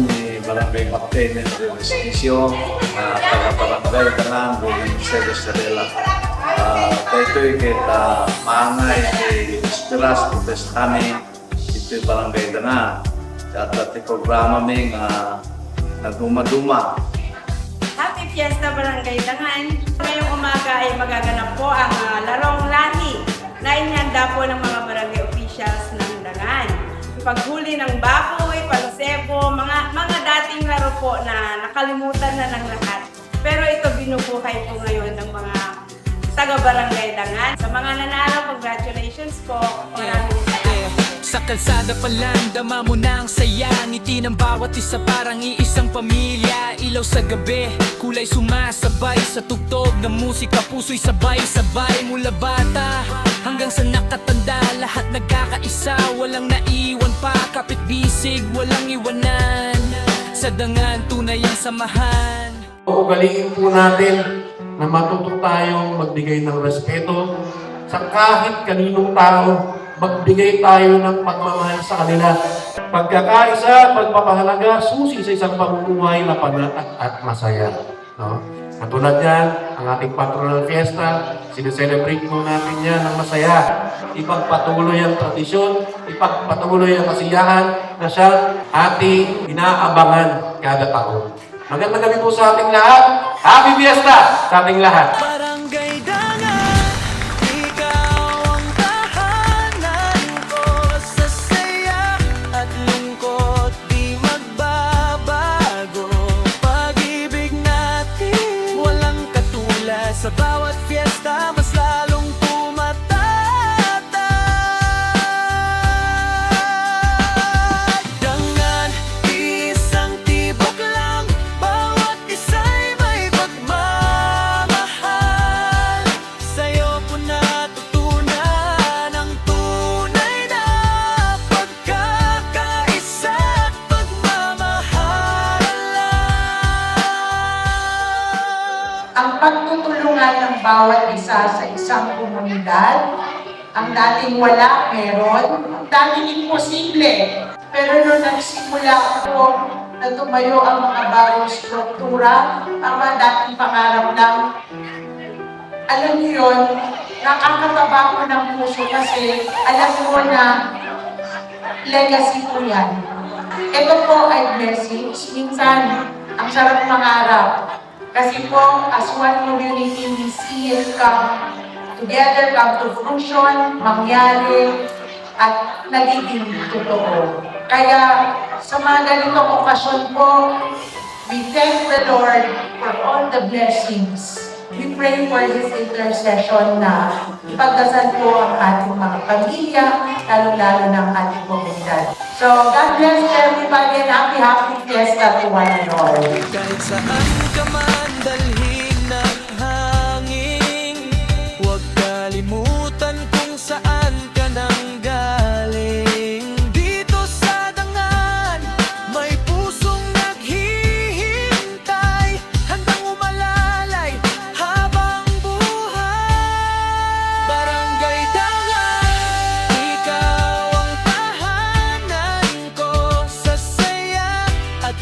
ni Barangay Captain ng Resisyo, taga-barangay Danang, Buling Estrella. Ito'y kita maangay kay Espiras, Protestani, ito'y Barangay Danang. At ito'y programa may nagduma-duma. Happy Fiesta Barangay Dangan! Ngayong umaga ay magaganap po ang larong lahi na inihanda po ng mga barangay officials ng Dangan. Paghuli ng baboy, pansebo, mga dating laro po na nakalimutan na ng lahat. Pero ito binubuhay po ngayon ng mga taga-barangay Dangan. Sa mga nanalo, congratulations po. Maraming salamat. Sa kalsada pa lang, dama mo na ang saya. Ngiti ng bawat isa parang iisang pamilya. Ilaw sa gabi, kulay sumasabay sa tugtog ng musika, puso'y sabay-sabay. Mula bata hanggang sa nakatanda, lahat nagkakaisa. Walang naiwan pa, kapit bisig, walang iwanan. Sa Dangan, tunay ang samahan. Ugaliin po natin na matuto tayong magbigay ng respeto sa kahit kaninong tao. Magbigay tayo ng pagmamahal sa kanila. Pagkakaisa, pagpapahalaga, susi sa isang pamumuhay na panatag at masaya. No? Katulad yan, ang ating patronal fiesta, sineselebrate mo natin yan ng masaya. Ipagpatuloy ang tradisyon, ipagpatuloy ang kasiyahan na siya ating inaabangan kada taon. Magandang gabi po sa ating lahat. Happy Fiesta sa ating lahat. Barangay Dangan, ikaw ang tahanan ko. Sa saya at lungkot di magbabago. Pag-ibig natin walang katulad. Sa bawat fiesta mas lalong tumatatag. Dangan, isang tibok lang, bawat isa'y may pagmamahal. Sa'yo po natutunan ang tunay na pagkakaisa at pagmamahal. Ang pagtutulungan ng bawat isa sa isang komunidad, ang dating wala, meron, ang dating imposible. Pero nung nagsimula po na tumayo ang mga bagong struktura, ang mga dating pangarap lang, alam niyo yun, nakakataba ko ng puso kasi alam mo na legacy po yan. Ito po ay message. Minsan, ang sarap mangarap. Kasi po, as one community, we see it come together, come to fruition, mangyari, at nagiging totoo. Kaya sa mga ganitong okasyon po, we thank the Lord for all the blessings. We pray for His intercession na ipagdasal po ang ating mga pamilya, lalo-lalo ng ating komunidad. So, God bless everybody and happy Fiesta to one and all. Kahit saan ka man dalhin ng hangin, huwag kalimutan kung saan ka nang galing. Dito sa Dangan, may pusong naghihintay, handang umalalay habang buhay. Barangay Dangan, ikaw ang tahanan ko. Sa saya at